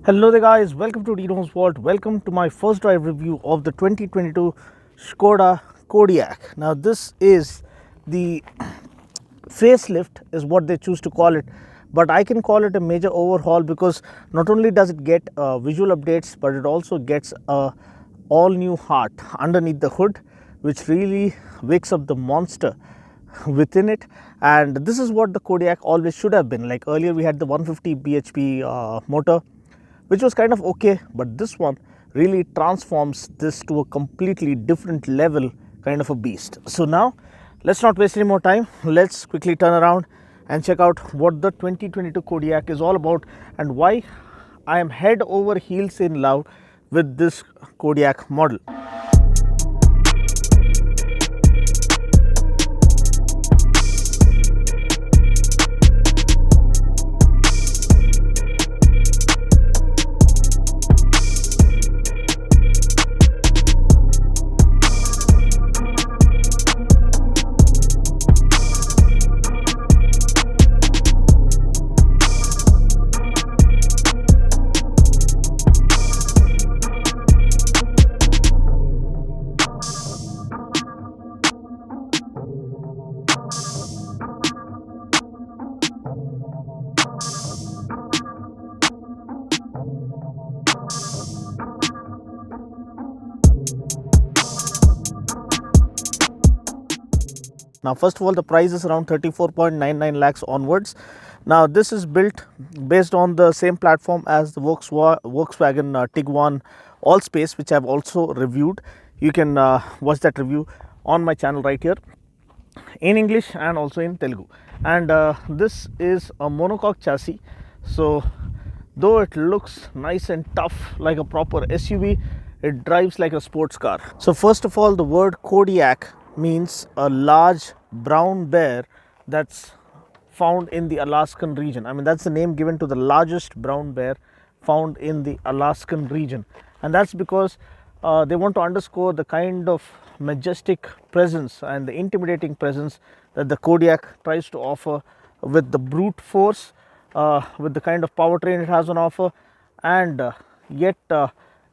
Hello there guys, welcome to Dino's Vault. Welcome to my first drive review of the 2022 Skoda Kodiaq. Now this is the facelift is what they choose to call it, but I can call it a major overhaul because not only does it get visual updates, but it also gets a all new heart underneath the hood, which really wakes up the monster within it. And this is what the Kodiaq always should have been. Like earlier we had the 150 bhp motor, which was kind of okay, but this one really transforms this to a completely different level, kind of a beast. So now let's not waste any more time. Let's quickly turn around and check out what the 2022 Kodiaq is all about and why I am head over heels in love with this Kodiaq model. Now, first of all, the price is around 34.99 lakhs onwards. Now, this is built based on the same platform as the Volkswagen Tiguan Allspace, which I have also reviewed. You can watch that review on my channel right here in English and also in Telugu. And this is a monocoque chassis. So, though it looks nice and tough like a proper SUV, it drives like a sports car. So, first of all, the word Kodiaq means a large brown bear that's found in the Alaskan region. I mean, that's the name given to the largest brown bear found in the Alaskan region, and that's because they want to underscore the kind of majestic presence and the intimidating presence that the Kodiaq tries to offer with the brute force, with the kind of powertrain it has on offer, and yet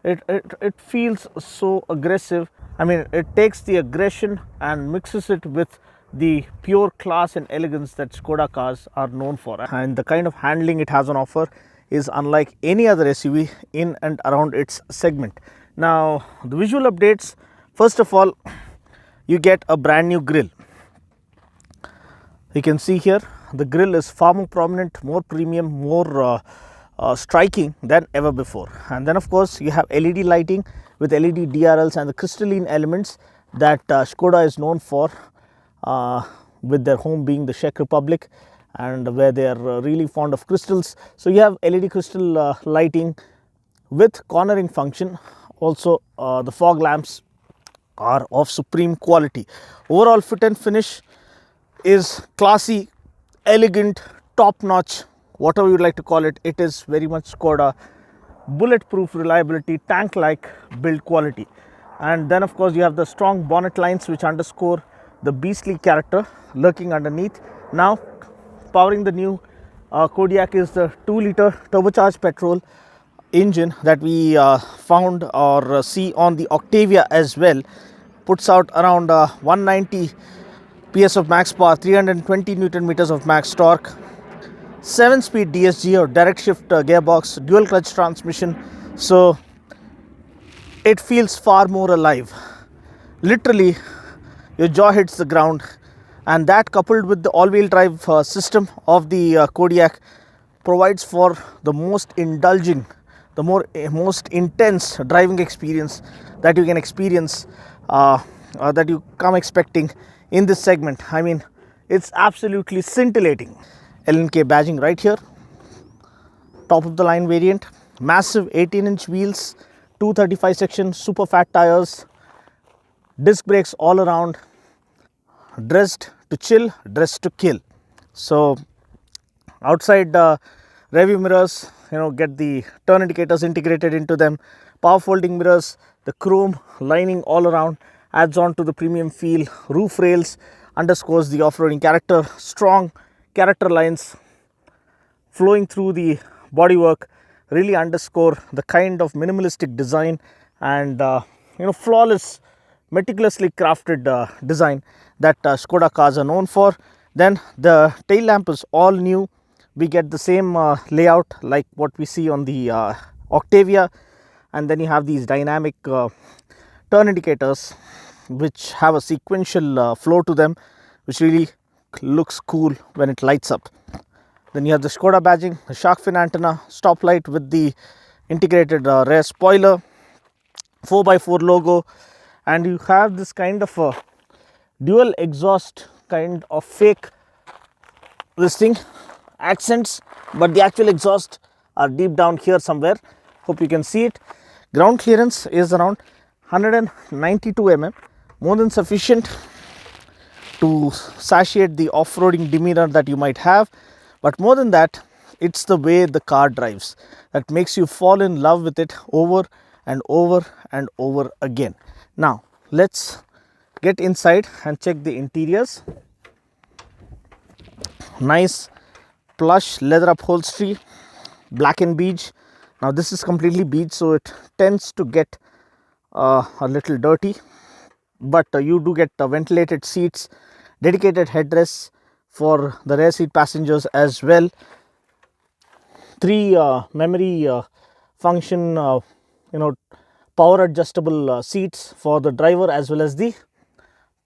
it feels so aggressive. I mean, it takes the aggression and mixes it with the pure class and elegance that Skoda cars are known for, and the kind of handling it has on offer is unlike any other SUV in and around its segment. Now, the visual updates, first of all, you get a brand new grille. You can see here the grille is far more prominent, more premium, more striking than ever before. And then of course you have LED lighting with LED DRLs and the crystalline elements that Skoda is known for, with their home being the Czech Republic, and where they are really fond of crystals. So you have LED crystal lighting with cornering function. Also the fog lamps are of supreme quality. Overall fit and finish is classy, elegant, top notch, whatever you would like to call it. It is very much Skoda bulletproof reliability, tank like build quality. And then of course you have the strong bonnet lines which underscore the beastly character lurking underneath. Now, powering the new Kodiaq is the 2-liter turbocharged petrol engine that we found or see on the Octavia as well. Puts out around 190 PS of max power, 320 Newton meters of max torque, 7-speed DSG or direct shift gearbox, dual clutch transmission. So it feels far more alive. Literally, your jaw hits the ground, and that coupled with the all-wheel drive system of the Kodiaq provides for the most indulging, the most intense driving experience that you can experience, that you come expecting in this segment. I mean, it's absolutely scintillating. LNK badging right here, top of the line variant, massive 18-inch wheels, 235 section super fat tires, disc brakes all around, dressed to chill, dressed to kill. So outside rearview mirrors, get the turn indicators integrated into them, power folding mirrors, the chrome lining all around adds on to the premium feel. Roof rails underscores the off-roading character, strong character lines flowing through the bodywork, really underscore the kind of minimalistic design and flawless, meticulously crafted design that Skoda cars are known for. Then the tail lamp is all new. We get the same layout like what we see on the Octavia, and then you have these dynamic turn indicators which have a sequential flow to them, which really looks cool when it lights up. Then you have the Skoda badging, the shark fin antenna, stoplight with the integrated rear spoiler, 4x4 logo, and you have this kind of a dual exhaust kind of fake this thing accents, but the actual exhaust are deep down here somewhere. Hope you can see it. Ground clearance is around 192 mm, more than sufficient to satiate the off-roading demeanor that you might have. But more than that, it's the way the car drives that makes you fall in love with it over and over and over again. Now let's get inside and check the interiors. Nice plush leather upholstery, black and beige. Now this is completely beige, so it tends to get a little dirty, but you do get ventilated seats, dedicated headrests for the rear seat passengers as well. 3 memory function power adjustable seats for the driver as well as the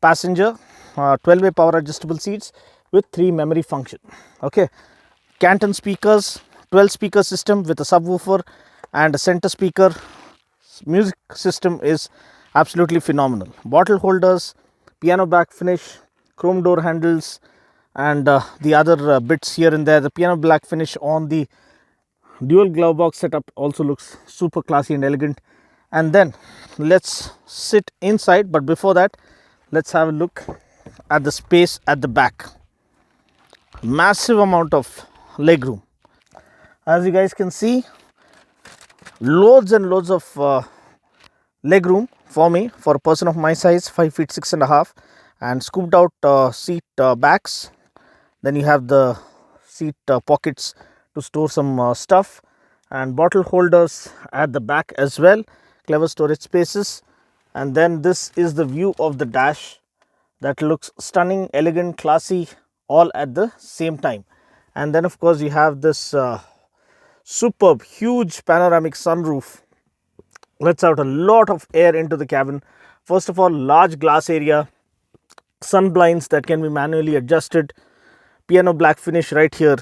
passenger. 12-way power adjustable seats with 3 memory function. Okay, Canton speakers, 12 speaker system with a subwoofer and a center speaker. Music system is absolutely phenomenal. Bottle holders, piano back finish, chrome door handles, and the other bits here and there. The piano black finish on the dual glove box setup also looks super classy and elegant. And then let's sit inside, but before that, let's have a look at the space at the back. Massive amount of leg room. As you guys can see, loads and loads of leg room for me, for a person of my size, 5 feet 6.5, and scooped out seat backs. Then you have the seat pockets to store some stuff, and bottle holders at the back as well. Clever storage spaces. And then this is the view of the dash that looks stunning, elegant, classy, all at the same time. And then of course you have this superb, huge panoramic sunroof. Lets out a lot of air into the cabin. First of all, large glass area, sun blinds that can be manually adjusted, piano black finish right here,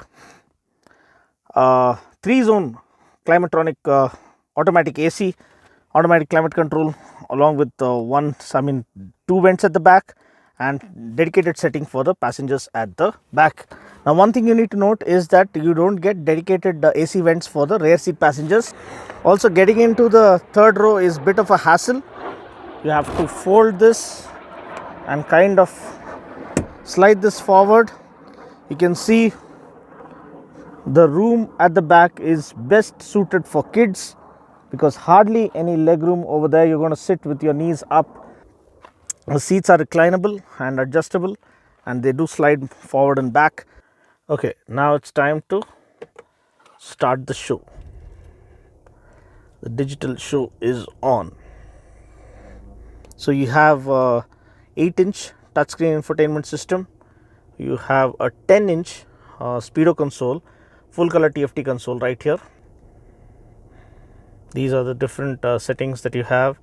3-zone climatronic automatic AC, automatic climate control, along with 2 vents at the back, and dedicated setting for the passengers at the back. Now one thing you need to note is that you don't get dedicated AC vents for the rear seat passengers. Also, getting into the third row is a bit of a hassle. You have to fold this and kind of slide this forward. You can see the room at the back is best suited for kids because hardly any leg room over there. You're going to sit with your knees up. The seats are reclinable and adjustable, and they do slide forward and back. Okay, now it's time to start the show. The digital show is on. So you have 8-inch touchscreen infotainment system. You have a 10-inch speedo console, full color TFT console right here. These are the different settings that you have.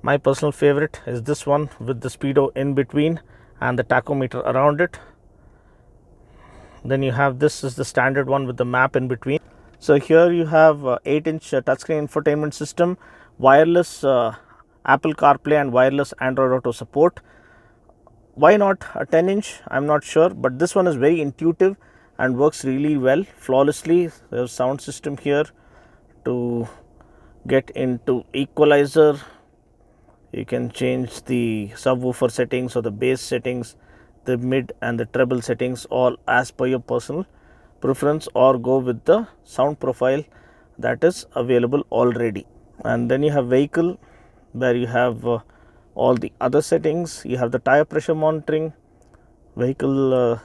My personal favorite is this one with the speedo in between and the tachometer around it. Then you have this is the standard one with the map in between. So here you have 8-inch touchscreen infotainment system, wireless Apple CarPlay and wireless Android Auto support. Why not a 10-inch? I'm not sure, but this one is very intuitive and works really well, flawlessly. There's sound system here to get into equalizer. You can change the subwoofer settings or the bass settings, the mid and the treble settings, all as per your personal preference, or go with the sound profile that is available already. And then you have vehicle, where you have all the other settings. You have the tire pressure monitoring, vehicle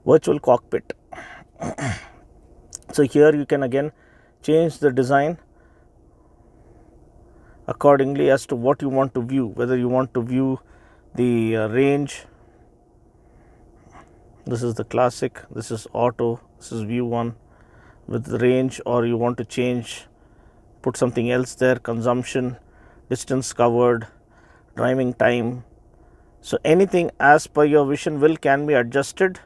virtual cockpit. So here you can again change the design accordingly as to what you want to view, whether you want to view the range. This is the classic, this is auto, this is view 1 with the range, or you want to change, put something else there, consumption, distance covered, driving time. So anything as per your vision can be adjusted,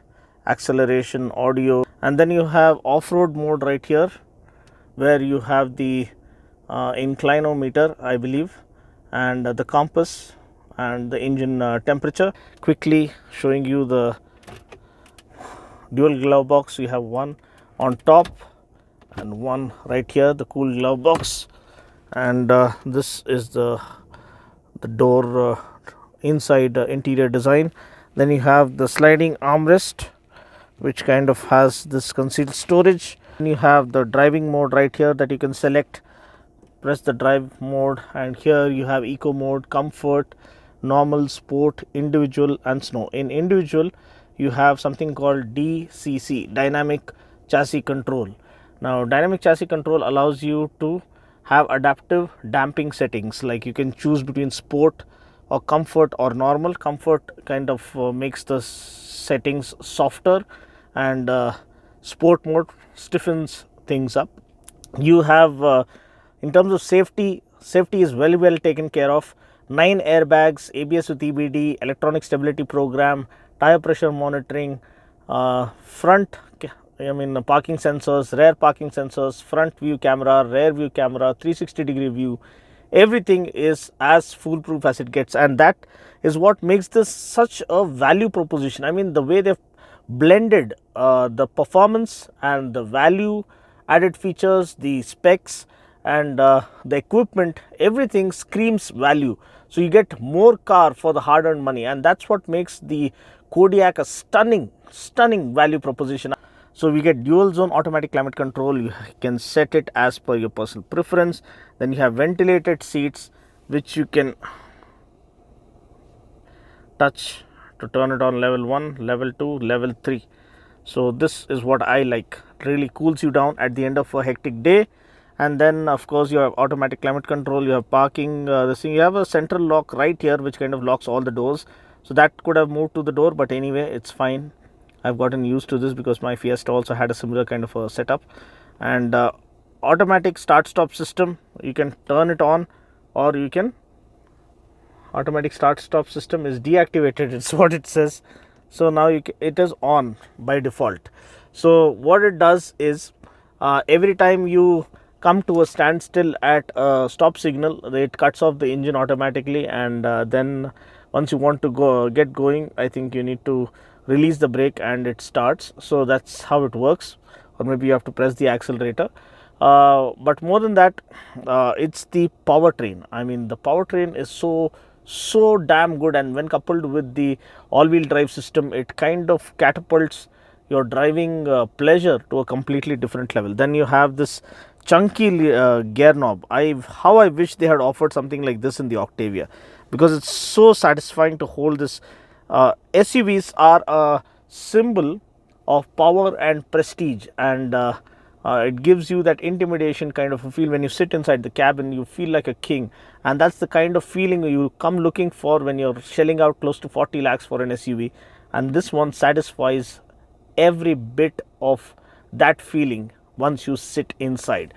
acceleration, audio. And then you have off-road mode right here, where you have the inclinometer, I believe, and the compass and the engine temperature. Quickly showing you the dual glove box. You have one on top and one right here, the cool glove box, and this is the door inside interior design. Then you have the sliding armrest, which kind of has this concealed storage. And you have the driving mode right here that you can select, press the drive mode, and here you have eco mode, comfort, normal, sport, individual and snow. In individual you have something called DCC, dynamic chassis control. Now dynamic chassis control allows you to have adaptive damping settings, like you can choose between sport or comfort or normal. Comfort kind of makes the settings softer, and sport mode stiffens things up. You have in terms of safety is very well taken care of. 9 airbags, ABS with EBD, electronic stability program, tire pressure monitoring, front parking sensors, rear parking sensors, front view camera, rear view camera, 360-degree view. Everything is as foolproof as it gets, and that is what makes this such a value proposition. I mean, the way they've blended the performance and the value added features, the specs and the equipment, everything screams value. So you get more car for the hard earned money, and that's what makes the Kodiaq a stunning value proposition. So we get dual zone automatic climate control. You can set it as per your personal preference. Then you have ventilated seats, which you can touch to turn it on level 1, level 2, level 3. So this is what I like, really cools you down at the end of a hectic day. And then of course you have automatic climate control, you have parking, this thing, you have a central lock right here which kind of locks all the doors. So that could have moved to the door, but anyway it's fine. I've gotten used to this because my Fiesta also had a similar kind of a setup. And automatic start stop system, you can turn it on, or you can, automatic start stop system is deactivated, it's what it says. So now it is on by default. So what it does is every time you come to a standstill at a stop signal, it cuts off the engine automatically, and then once you want to get going, I think you need to release the brake and it starts. So that's how it works, or maybe you have to press the accelerator. But more than that, it's the powertrain. I mean, the powertrain is so damn good, and when coupled with the all-wheel drive system, it kind of catapults your driving pleasure to a completely different level. Then you have this chunky gear knob. How I wish they had offered something like this in the Octavia, because it's so satisfying to hold this. SUVs are a symbol of power and prestige, and it gives you that intimidation kind of a feel. When you sit inside the cabin, you feel like a king, and that's the kind of feeling you come looking for when you're shelling out close to 40 lakhs for an SUV, and this one satisfies every bit of that feeling once you sit inside.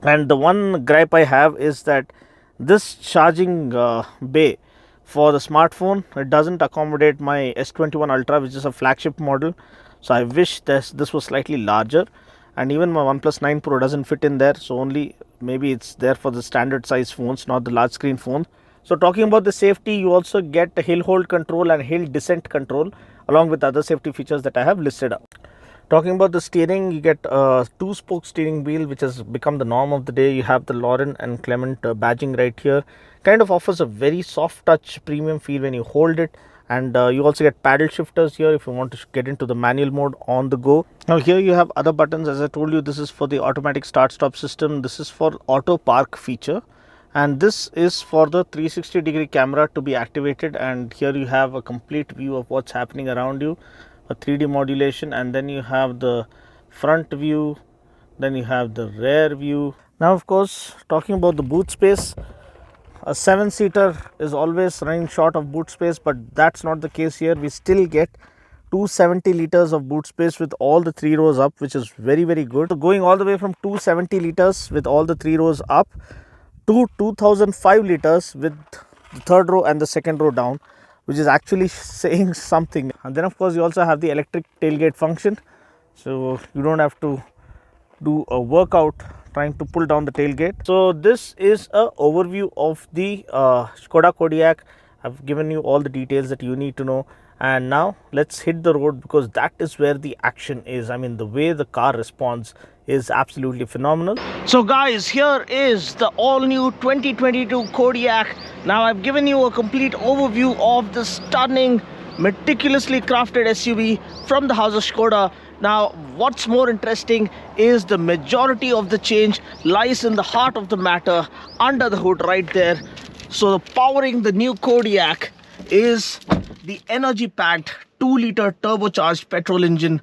And the one gripe I have is that this charging bay for the smartphone, it doesn't accommodate my S21 Ultra, which is a flagship model. So I wish this was slightly larger, and even my OnePlus 9 Pro doesn't fit in there. So only maybe it's there for the standard size phones, not the large screen phones. So talking about the safety, you also get hill hold control and hill descent control, along with other safety features that I have listed up. Talking about the steering, you get a 2-spoke steering wheel, which has become the norm of the day. You have the Lauren and Clement badging right here. Kind of offers a very soft touch premium feel when you hold it. And you also get paddle shifters here if you want to get into the manual mode on the go. Now here you have other buttons. As I told you, this is for the automatic start stop system. This is for auto park feature. And this is for the 360-degree camera to be activated. And here you have a complete view of what's happening around you. A 3D modulation, and then you have the front view, Then you have the rear view. Now of course, talking about the boot space, a 7-seater is always running short of boot space, but that's not the case here. We still get 270 liters of boot space with all the 3 rows up, which is very good. So going all the way from 270 liters with all the 3 rows up to 2005 liters with the 3rd row and the 2nd row down, which is actually saying something. And then of course you also have the electric tailgate function, so you don't have to do a workout trying to pull down the tailgate. So this is a overview of the Skoda Kodiaq. I've given you all the details that you need to know, and now let's hit the road, because that is where the action is. I mean, the way the car responds is absolutely phenomenal. So guys, here is the all new 2022 Kodiaq. Now I've given you a complete overview of the stunning, meticulously crafted SUV from the house of Skoda. Now what's more interesting is the majority of the change lies in the heart of the matter, under the hood right there. So powering the new Kodiaq is the energy packed 2-liter turbocharged petrol engine,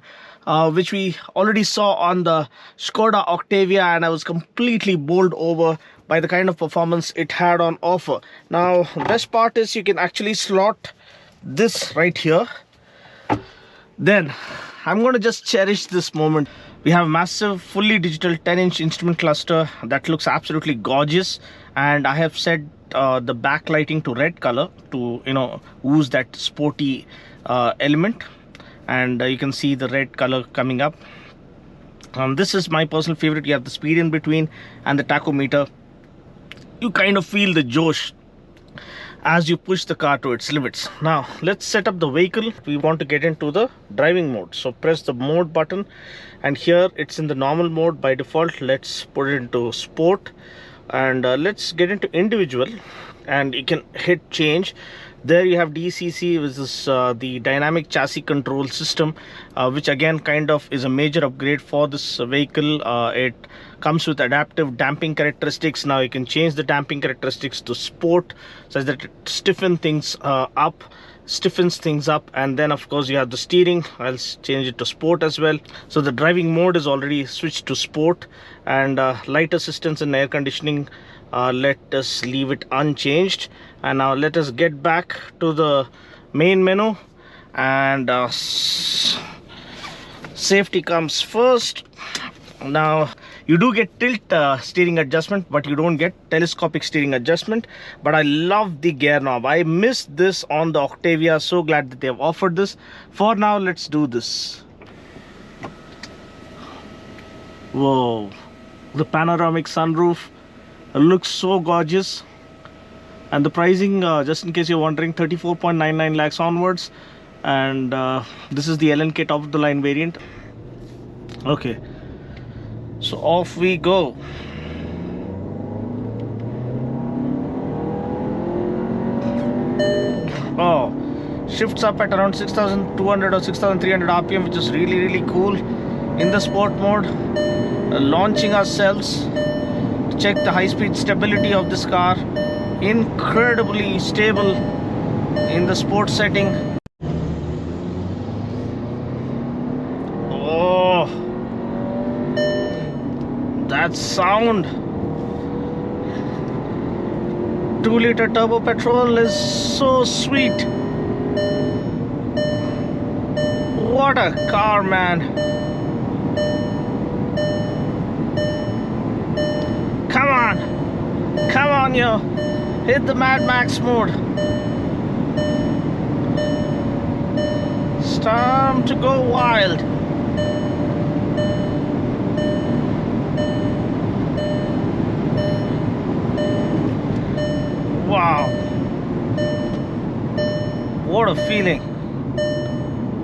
which we already saw on the Skoda Octavia, and I was completely bowled over by the kind of performance it had on offer. Now the best part is you can actually slot this right here. Then I'm going to just cherish this moment. We have a massive fully digital 10-inch instrument cluster that looks absolutely gorgeous, and I have set the backlighting to red color to, you know, ooze that sporty element, and you can see the red color coming up. This is my personal favorite. You have the speed in between and the tachometer. You kind of feel the josh as you push the car to its limits. Now let's set up the vehicle. We want to get into the driving mode, so press the mode button, and here it's in the normal mode by default. Let's put it into sport, and let's get into individual, and you can hit change. There you have DCC, which is the dynamic chassis control system, which again kind of is a major upgrade for this vehicle. It comes with adaptive damping characteristics. Now you can change the damping characteristics to sport, such that it stiffens things up, and then of course you have the steering. I'll change it to sport as well. So the driving mode is already switched to sport, and light assistance and air conditioning, let us leave it unchanged. And now let us get back to the main menu, and safety comes first. Now you do get tilt steering adjustment, but you don't get telescopic steering adjustment. But I love the gear knob. I missed this on the Octavia. So glad that they have offered this. For now, let's do this. Whoa, the panoramic sunroof looks so gorgeous. And the pricing, just in case you're wondering, 34.99 lakhs onwards, and this is the LNK top of the line variant. Okay, so off we go. Oh, shifts up at around 6,200 or 6,300 RPM, which is really cool. In the sport mode, launching ourselves to check the high-speed stability of this car. Incredibly stable in the sport setting. Oh, that sound. 2-liter turbo petrol is so sweet. What a car, man. Come on, yo. Hit the Mad Max mode. It's time to go wild. Wow. What a feeling.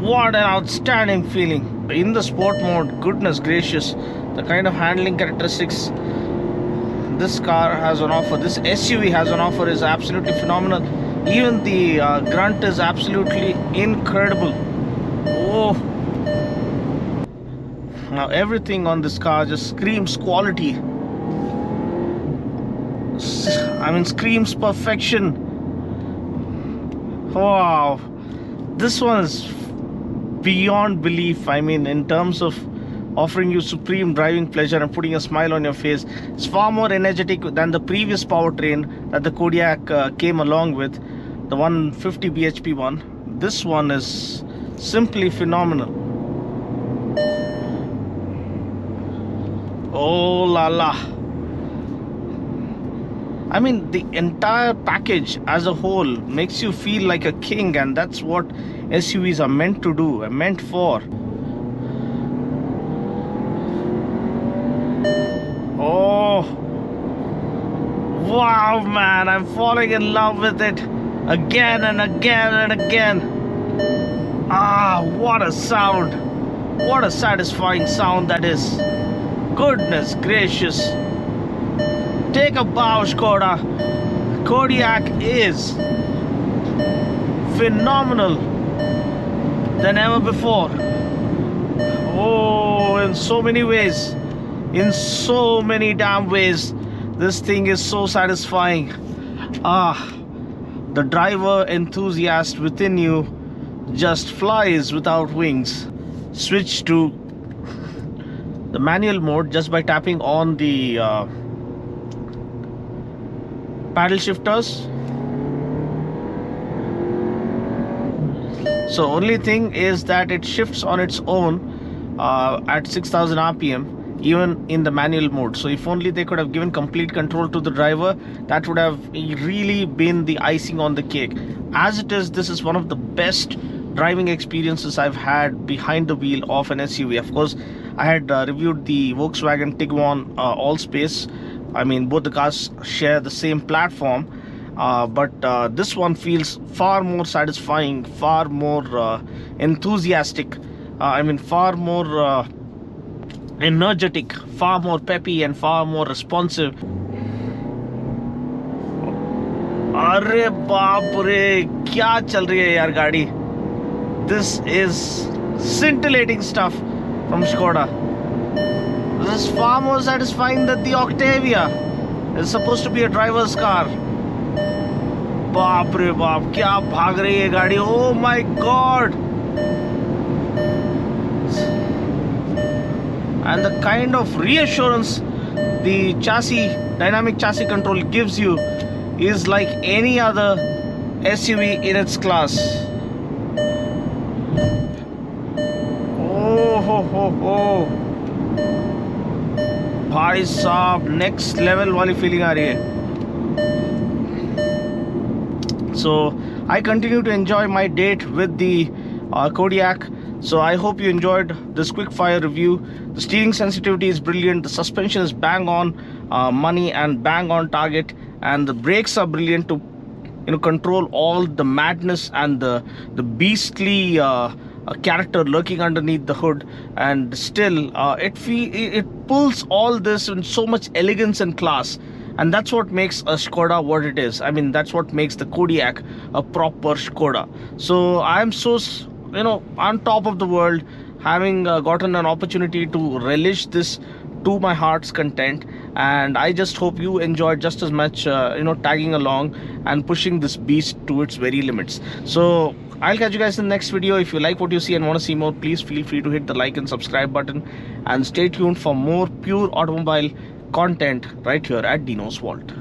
What an outstanding feeling. In the sport mode, goodness gracious, the kind of handling characteristics this car has on offer, this SUV has on offer, is absolutely phenomenal. Even the grunt is absolutely incredible. Oh, now everything on this car just screams quality. I mean, screams perfection. Wow, this one is beyond belief. I mean, in terms of offering you supreme driving pleasure and putting a smile on your face. It's far more energetic than the previous powertrain that the Kodiaq came along with, the 150 bhp one. This one is simply phenomenal. Oh la la. I mean, the entire package as a whole makes you feel like a king, and that's what SUVs are meant to do, and meant for. Oh, wow, man, I'm falling in love with it again and again and again. Ah, what a sound. What a satisfying sound that is. Goodness gracious. Take a bow, Skoda. Kodiaq is phenomenal than ever before. Oh, in so many ways. In so many damn ways. This thing is so satisfying. Ah, the driver enthusiast within you just flies without wings. Switch to the manual mode just by tapping on the paddle shifters. So only thing is that it shifts on its own at 6000 rpm even in the manual mode. So if only they could have given complete control to the driver, that would have really been the icing on the cake. As it is, this is one of the best driving experiences I've had behind the wheel of an SUV. Of course, I had reviewed the Volkswagen Tiguan Allspace. I mean, both the cars share the same platform, but this one feels far more satisfying, far more enthusiastic, far more energetic, far more peppy and far more responsive. अरे बाप रे, क्या चल रही है यार गाड़ी. This is scintillating stuff from Skoda. This is far more satisfying than the Octavia. It's supposed to be a driver's car. बाप रे बाप, क्या भाग रही है गाड़ी. Oh my god. And the kind of reassurance the chassis, dynamic chassis control gives you is like any other SUV in its class. Oh ho ho ho. भाई साहब, next level वाली feeling आ रही है. So I continue to enjoy my date with the Kodiaq. So I hope you enjoyed this quick fire review. The steering sensitivity is brilliant. The suspension is bang on money and bang on target, and the brakes are brilliant to control all the madness and the beastly character lurking underneath the hood. And still it pulls all this in so much elegance and class. And that's what makes a Skoda what it is. I mean, that's what makes the Kodiaq a proper Skoda. So I'm so on top of the world, having gotten an opportunity to relish this to my heart's content. And I just hope you enjoyed just as much tagging along and pushing this beast to its very limits. So I'll catch you guys in the next video. If you like what you see and want to see more, please feel free to hit the like and subscribe button, and stay tuned for more pure automobile content right here at Dino's Vault.